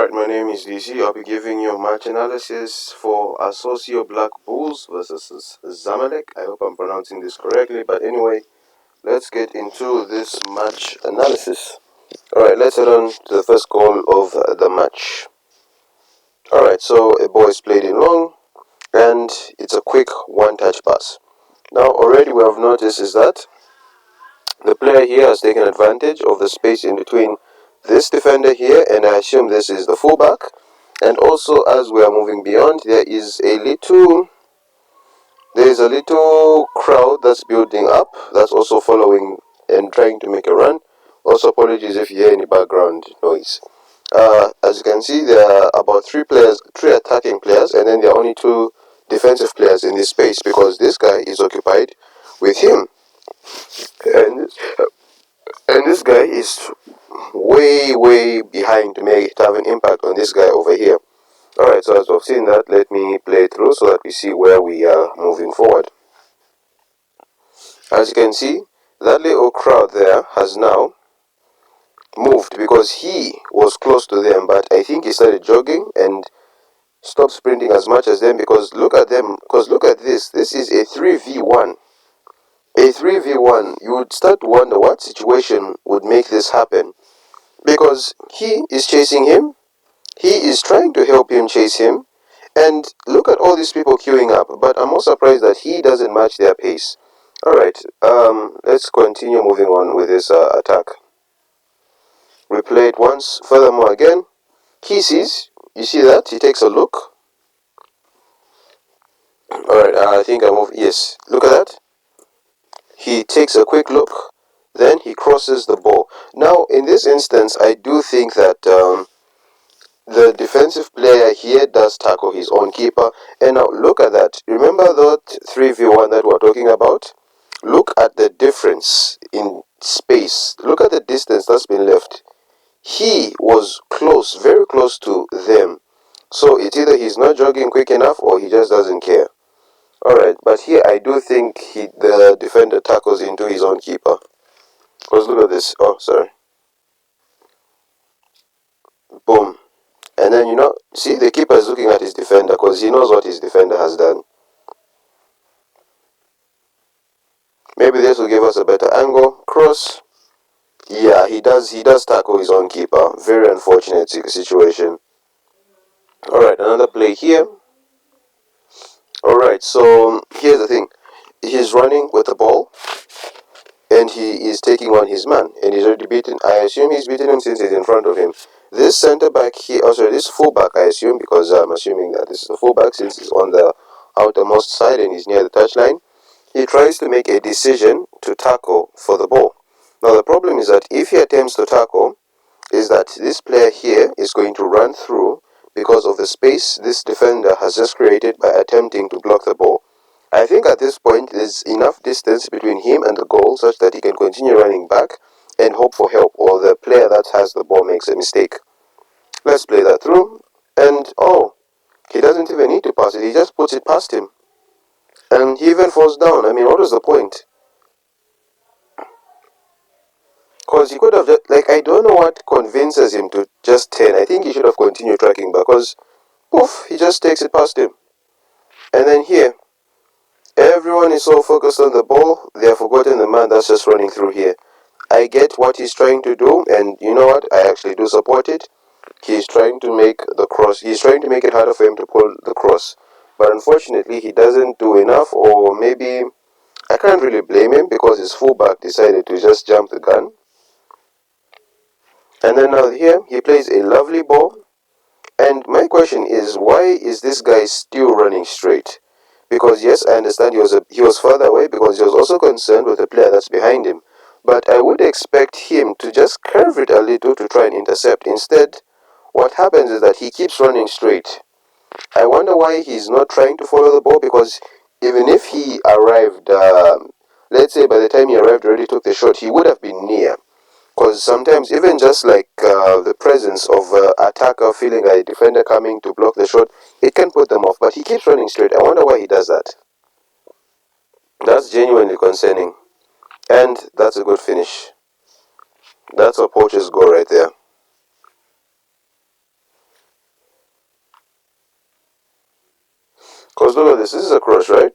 Alright, my name is DC. I'll be giving you a match analysis for Associacio Black Bulls versus Zamalek. I hope I'm pronouncing this correctly, but anyway, let's get into this match analysis. Alright, let's head on to the first goal of the match. Alright, so a ball is played in long, and it's a quick one-touch pass. Now, already we have noticed is that the player here has taken advantage of the space in between this defender here, and I assume this is the fullback. And also, as we are moving beyond, there is a little crowd that's building up, that's also following and trying to make a run. Also, apologies if you hear any background noise. As you can see, there are about three attacking players, and then there are only two defensive players in this space because this guy is occupied with him. And this guy is way behind to have an impact on this guy over here. Alright, so as we've seen that, let me play through so that we see where we are moving forward. As you can see, that little crowd there has now moved because he was close to them, but I think he started jogging and stopped sprinting as much as them because look at them, because look at this. This is a 3v1. A 3v1, you would start to wonder what situation would make this happen because he is chasing him, he is trying to help him chase him, and look at all these people queuing up, but I'm more surprised that he doesn't match their pace. Alright, let's continue moving on with this attack. Replay it once, furthermore again, he sees, you see that, he takes a look. Alright, I think I move, yes, look at that. He takes a quick look, then he crosses the ball. Now, in this instance, I do think that the defensive player here does tackle his own keeper. And now, look at that. Remember that 3v1 that we're talking about? Look at the difference in space. Look at the distance that's been left. He was close, very close to them. So it's either he's not jogging quick enough or he just doesn't care. Alright, but here I do think the defender tackles into his own keeper. Because look at this. Oh, sorry. Boom. And then, see, the keeper is looking at his defender because he knows what his defender has done. Maybe this will give us a better angle. Cross. Yeah, he does tackle his own keeper. Very unfortunate situation. Alright, another play here. Alright, so here's the thing. He's running with the ball, and he is taking on his man, and he's already beaten. I assume he's beaten him since he's in front of him. This center back here, this fullback, I assume, because I'm assuming that this is the fullback since he's on the outermost side and he's near the touchline. He tries to make a decision to tackle for the ball. Now the problem is that if he attempts to tackle, is that this player here is going to run through because of the space this defender has just created by attempting to block the ball. I think at this point there's enough distance between him and the goal such that he can continue running back and hope for help, or the player that has the ball makes a mistake. Let's play that through, and oh, he doesn't even need to pass it, he just puts it past him. And he even falls down. I mean, what was the point? Because he could have just, I don't know what convinces him to just turn. I think he should have continued tracking back because, poof, he just takes it past him. And then here, everyone is so focused on the ball, they have forgotten the man that's just running through here. I get what he's trying to do, and you know what? I actually do support it. He's trying to make the cross. He's trying to make it harder for him to pull the cross. But unfortunately, he doesn't do enough, or maybe I can't really blame him because his fullback decided to just jump the gun. And then now here, he plays a lovely ball. And my question is, why is this guy still running straight? Because yes, I understand he was further away because he was also concerned with the player that's behind him. But I would expect him to just curve it a little to try and intercept. Instead, what happens is that he keeps running straight. I wonder why he's not trying to follow the ball, because even if he arrived, let's say by the time he arrived already took the shot, he would have been near. Because sometimes even just the presence of an attacker feeling a defender coming to block the shot, it can put them off. But he keeps running straight. I wonder why he does that. That's genuinely concerning. And that's a good finish. That's a poacher's goal right there. this is a cross, right?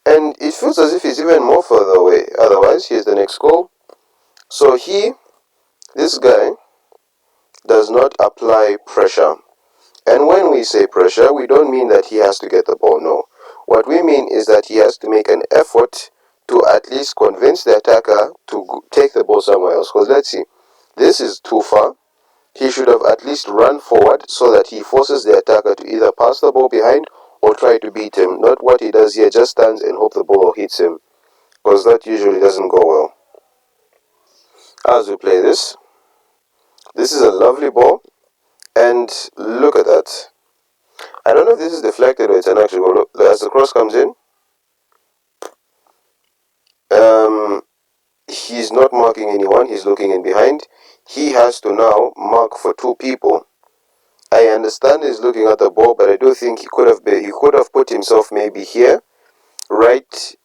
And it feels as if he's even more further away. Otherwise, here's the next goal. So this guy does not apply pressure. And when we say pressure, we don't mean that he has to get the ball, no. What we mean is that he has to make an effort to at least convince the attacker to take the ball somewhere else. Because let's see, this is too far. He should have at least run forward so that he forces the attacker to either pass the ball behind or try to beat him. Not what he does here, just stands and hope the ball hits him. Because that usually doesn't go well. As we play this is a lovely ball. And look at that. I don't know if this is deflected or it's an actual goal. Look, as the cross comes in, he's not marking anyone, he's looking in behind. He has to now mark for two people. I understand he's looking at the ball, but I do think he could have put himself maybe here, right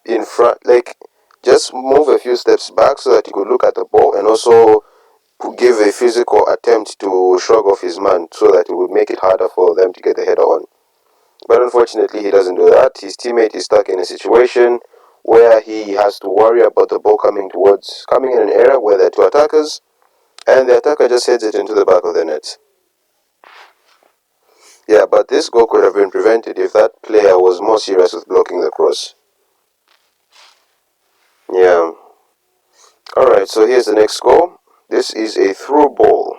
in front, like just move a few steps back so that he could look at the ball and also give a physical attempt to shrug off his man so that it would make it harder for them to get the header on. But unfortunately, he doesn't do that. His teammate is stuck in a situation where he has to worry about the ball coming in an area where there are two attackers, and the attacker just heads it into the back of the net. Yeah, but this goal could have been prevented if that player was more serious with blocking the cross. Yeah. Alright, so here's the next goal. This is a through ball.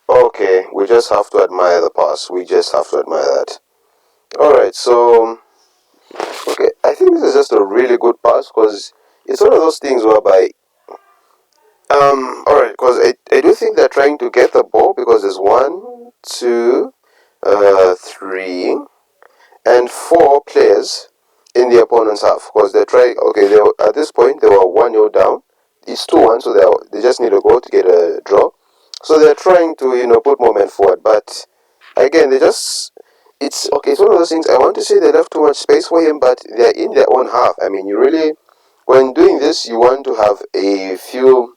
Okay, we just have to admire the pass. We just have to admire that. Alright, so okay, I think this is just a really good pass because it's one of those things whereby alright, because I do think they're trying to get the ball because there's 1, 2, 3 and 4 players in the opponent's half because they're trying. Okay, at this point they were 1-0 down. It's 2-1, so they just need a goal to get a draw. So they're trying to put more men forward, but again it's okay. It's one of those things. I want to say they left too much space for him, but they're in their own half. I mean, when doing this, you want to have a few.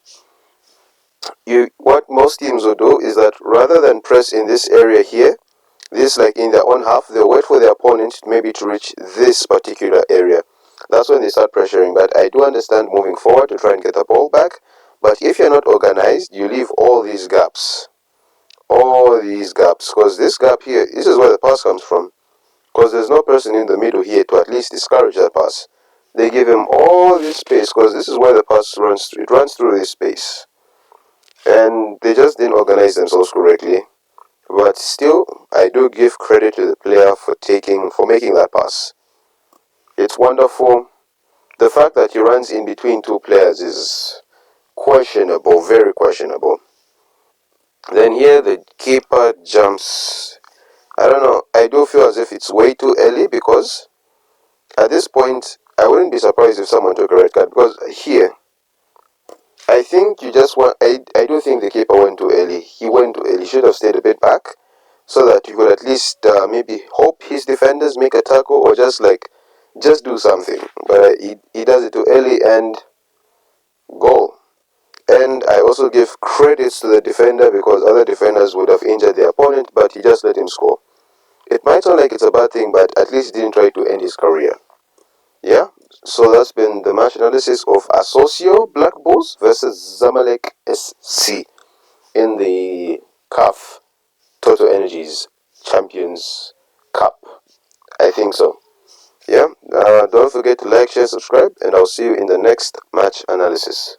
What most teams will do is that rather than press in this area here, this like in their own half, they'll wait for their opponent maybe to reach this particular area. That's when they start pressuring. But I do understand moving forward to try and get the ball back. But if you're not organized, you leave all these gaps. All these gaps. Because this gap here, this is where the pass comes from. Because there's no person in the middle here to at least discourage that pass. They give him all this space because this is where the pass runs through. It runs through this space. And they just didn't organize themselves correctly. But still, I do give credit to the player for making that pass. It's wonderful. The fact that he runs in between two players is questionable, very questionable. Then here the keeper jumps. I don't know. I do feel as if it's way too early because at this point, I wouldn't be surprised if someone took a red card because here, I think you just want. I do think the keeper went too early. He went too early. He should have stayed a bit back so that you could at least maybe hope his defenders make a tackle or just do something. But he does it too early and goal. And I also give credits to the defender because other defenders would have injured their opponent, but he just let him score. It might sound like it's a bad thing, but at least he didn't try to end his career. Yeah, so that's been the match analysis of Associacio Black Bulls versus Zamalek SC in the CAF Total Energies Champions Cup. I think so. Yeah, don't forget to like, share, subscribe, and I'll see you in the next match analysis.